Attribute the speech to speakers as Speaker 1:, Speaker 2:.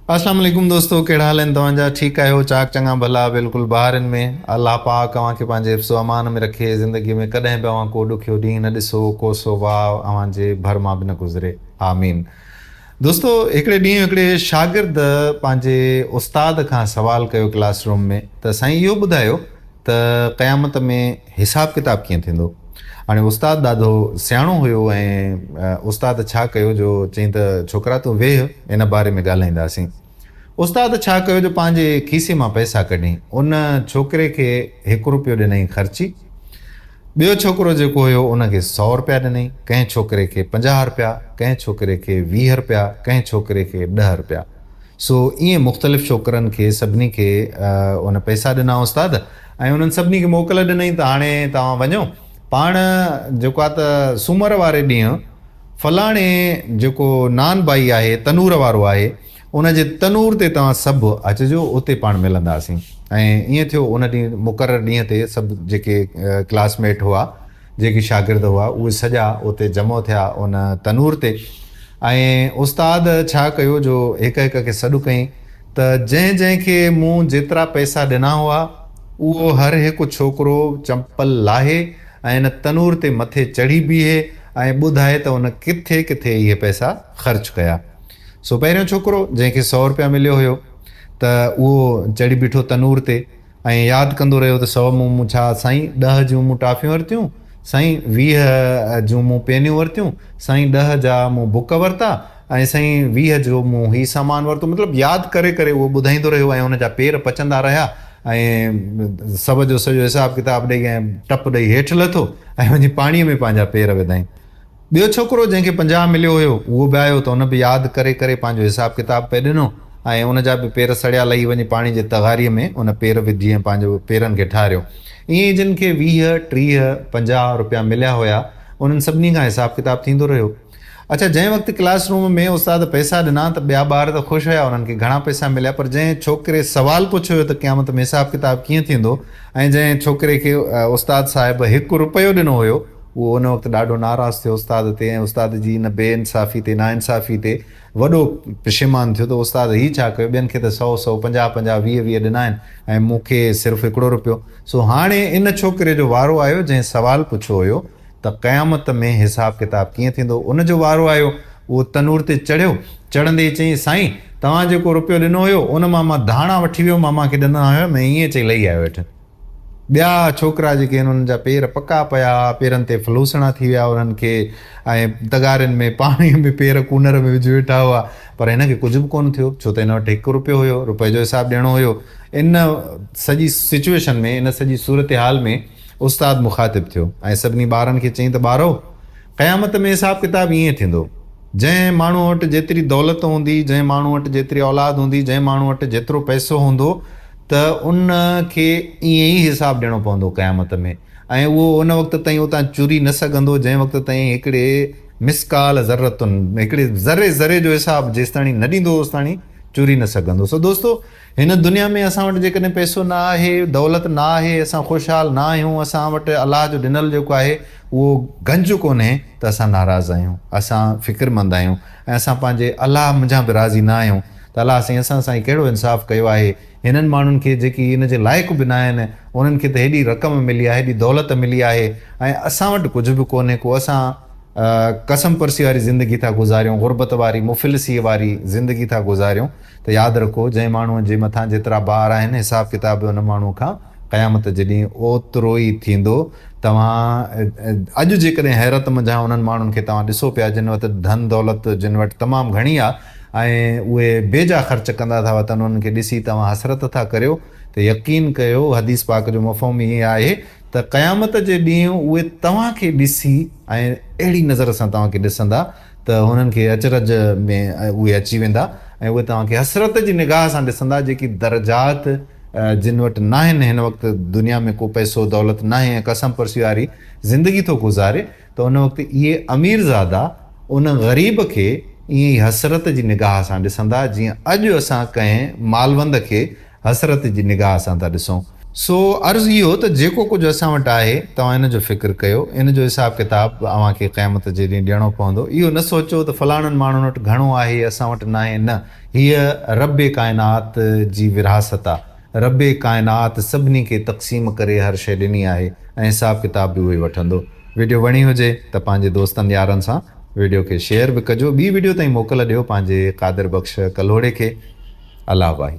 Speaker 1: अस्सलाम वालेकुम दोस्तों, कहिड़ा हाल आहिनि तव्हांजा? ठीकु आहियो? चाक चङा भला बिल्कुलु ॿाहिरनि में। अलाह पाक तव्हांखे पंहिंजे हिफ़्ज़ो अमान में रखे। ज़िंदगी में कॾहिं बि अव्हां को ॾुखियो ॾींहुं न ॾिसो, कोसो वाह अव्हांजे भर मां बि न गुज़रे। आमीन। दोस्तों, हिकिड़े ॾींहुं हिकिड़े शागिर्द पंहिंजे उस्ताद खां सुवाल कयो क्लासरूम में त साईं इहो ॿुधायो त क़यामत में हिसाब किताब कीअं थींदो? हाणे उस्ताद ॾाढो सियाणो हुयो ऐं उस्ताद छा कयो जो चईं त छोकिरा तूं वेह, इन बारे में ॻाल्हाईंदासीं। उस्ताद छा कयो जो पंहिंजे खीसे मां पैसा कढियईं, उन छोकिरे खे 1 रुपयो ॾिनई ख़र्ची। ॿियो छोकिरो जेको हुयो उनखे 100 रुपया ॾिनई, कंहिं छोकिरे खे 50 रुपया, कंहिं छोकिरे खे 20 रुपया, कंहिं छोकिरे खे 10 रुपया। सो ईअं मुख़्तलिफ़ छोकिरनि खे सभिनी खे उन पैसा ॾिना उस्ताद, ऐं उन्हनि सभिनी खे मोकल ॾिनई त हाणे तव्हां वञो, पाण जेको आहे त सूमर वारे ॾींहुं फलाणे जेको नान भाई आहे, तनूर वारो आहे, उन जे तनूर ते तव्हां सभु अचिजो, उते पाण मिलंदासीं। ऐं ईअं थियो, उन ॾींहुं मुक़ररु ॾींहं ते सभु जेके क्लासमेट हुआ, जेके शागिर्द हुआ, उहे सॼा उते जमो थिया उन तनूर ते। ऐं उस्ताद छा कयो जो हिक हिक खे सॾु कयईं त जंहिं जंहिंखे मूं जेतिरा पैसा ॾिना हुआ उहो हर हिकु छोकिरो चंपल लाहे ऐं इन तनूर ते मथे चढ़ी बीहे ऐं ॿुधाए त उन किथे किथे इहे पैसा ख़र्चु कया। सो पहिरियों छोकिरो जंहिंखे 100 रुपया मिलियो हुयो त उहो चढ़ी बीठो तनूर ते ऐं यादि कंदो रहियो त 100 मूं छा साईं 10 जूं मूं टाफियूं वरितियूं, साईं 20 जूं मूं पेनियूं वरितियूं, साईं 10 जा मूं बुक वरिता, ऐं साईं 20 जो मूं ही सामान वरितो। मतिलबु यादि करे करे उहो ॿुधाईंदो रहियो ऐं उनजा पेर पचंदा रहिया ऐं सभ जो सॼो हिसाब किताब ॾेई ऐं टप ॾेई हेठि लथो ऐं वञी पाणीअ में पंहिंजा पेर विधाईं। ॿियो छोकिरो जंहिंखे 50 मिलियो हुयो उहो बि आयो त उन बि यादि करे करे पंहिंजो हिसाब किताब पे ॾिनो ऐं उनजा बि पेर सड़िया लही वञी पाणी जे तगारीअ में उन पेर विझी ऐं पंहिंजो पेरनि खे ठारियो। ईअं ई जिन खे 20, 30, 50 रुपया मिलिया हुया उन्हनि सभिनी खां हिसाब किताब थींदो रहियो। अच्छा, जंहिं वक़्तु क्लासरूम में उस्ताद पैसा ॾिना त ॿिया ॿार त ख़ुशि हुया, उन्हनि खे घणा पैसा मिलिया, पर जंहिं छोकिरे सुवाल पुछियो त क़यामत में हिसाब किताब कीअं थींदो ऐं जंहिं छोकिरे खे उस्ताद साहिबु 1 रुपयो ॾिनो हुयो उहो उन वक़्तु ॾाढो नाराज़ थियो उस्ताद ते ऐं उस्ताद जी इन बेइंसाफ़ी ते, नाइंसाफ़ी ते वॾो पशेमान थियो। त उस्ताद ही छा कयो, ॿियनि खे त 100, 100, 50, 50, 20, 20 ॾिना आहिनि ऐं मूंखे सिर्फ़ु 1 रुपयो। सो हाणे इन छोकिरे जो वारो आयो जंहिं सुवाल पुछियो हुयो त क़यामत में हिसाब किताब कीअं थींदो। उन जो वारो आयो, उहो तनूर ते चढ़ियो, चढ़ंदे चईं साईं तव्हां जेको रुपयो ॾिनो हुयो उन मां धाणा वठी वियो, मामा खे ॾिना हुयो, मैं ईअं चई लही आयो वेठि। ॿिया छोकिरा जेके आहिनि उन्हनि जा पेर पका पिया, पेरनि ते फलूसणा थी विया उन्हनि खे ऐं तगारियुनि में पाणीअ में पेर कूनर में विझी वेठा हुआ, पर हिनखे कुझु बि कोन थियो छो त हिन वटि 1 रुपयो हुयो, रुपए जो हिसाबु ॾियणो हुयो। इन सॼी सिचुएशन में, इन सॼी सूरत हाल में उस्ताद मुखातिबु थियो ऐं सभिनी ॿारनि खे चईं त ॿारो, क़यामत में हिसाब किताब ईअं थींदो, जंहिं माण्हू वटि जेतिरी दौलत हूंदी, जंहिं माण्हू वटि जेतिरी औलाद हूंदी, जंहिं माण्हू वटि जेतिरो पैसो हूंदो त उन खे ईअं ई हिसाबु ॾियणो पवंदो क़यामत में। ऐं उहो उन वक़्तु ताईं उतां चुरी न सघंदो जंहिं वक़्तु ताईं हिकिड़े मिसकाल ज़रतुनि, हिकिड़े ज़रे ज़रे जो हिसाबु जेसि ताणी न ॾींदो होसि ताणी चुरी न सघंदो। सो दोस्तो, हिन दुनिया में असां वटि जेकॾहिं पैसो न आहे, दौलत न आहे, असां ख़ुशहाल न आहियूं, असां वटि अलाह जो ॾिनल जेको आहे उहो गंज कोन्हे, त असां नाराज़ आहियूं, असां फ़िक्रमंद आहियूं ऐं असां पंहिंजे अलाह मुंहिंजा बि राज़ी न आहियूं त अलाह साईं असां साईं कहिड़ो इंसाफ़ु कयो आहे। हिननि माण्हुनि खे जेकी इन जे लाइक़ु बि न आहिनि, उन्हनि खे त हेॾी रक़म मिली आहे, हेॾी दौलत मिली आहे ऐं असां वटि कुझु बि कोन्हे को। असां कसम परसी वारी ज़िंदगी था गुज़ारियूं, ग़ुरबत वारी, मुफ़िलसीअ वारी ज़िंदगी था गुज़ारियूं। त यादि रखो, जंहिं माण्हूअ जे मथां जेतिरा ॿार आहिनि, हिसाब किताब उन माण्हू खां क़यामत जे ॾींहुं ओतिरो ई थींदो। तव्हां अॼु जेकॾहिं हैरत मंझां उन्हनि माण्हुनि खे तव्हां ॾिसो पिया जिन वटि धन दौलत, जिन वटि तमामु घणी आहे ऐं उहे बेजा ख़र्च कंदा था वतन, उन्हनि खे ॾिसी तव्हां हसरत था करियो, त यकीन कयो हदीस पाक जो मफ़हूम ईअं आहे त क़यामत जे ॾींहुं उहे तव्हांखे ॾिसी ऐं अहिड़ी नज़र सां तव्हांखे ॾिसंदा त हुननि खे अचरज में उहे अची वेंदा ऐं उहे तव्हांखे हसरत जी निगाह सां ॾिसंदा। जेकी दर्जात जिन वटि न आहिनि, हिन वक़्तु दुनिया में को पैसो दौलत न आहे ऐं कसम परसी वारी ज़िंदगी थो गुज़ारे, त उन वक़्तु इहे अमीरज़ादा उन ग़रीब खे ईअं ई हसरत जी निगाह सां ॾिसंदा, जीअं अॼु असां कंहिं मालवंद खे हसरत जी निगाह सां था ॾिसूं। सो अर्ज़ु इहो त जेको कुझु असां वटि आहे तव्हां इन जो फ़िक्र कयो, इन जो हिसाब किताब अव्हांखे क़यामत जे ॾींहुं ॾियणो पवंदो। इहो न सोचो त फलाणनि माण्हुनि वटि घणो आहे असां वटि न आहे, न, हीअ रब काइनात जी विरासत आहे। रब काइनात सभिनी खे तक़सीम करे हर शइ ॾिनी आहे ऐं हिसाब किताब बि उहो ई वठंदो। वीडियो वणी हुजे त पंहिंजे दोस्तनि यारनि सां वीडियो खे शेयर बि कजो। ॿी वीडियो ताईं मोकल ॾियो पंहिंजे क़ादिर बख़्श कलोड़े खे। अल्लाह भाई।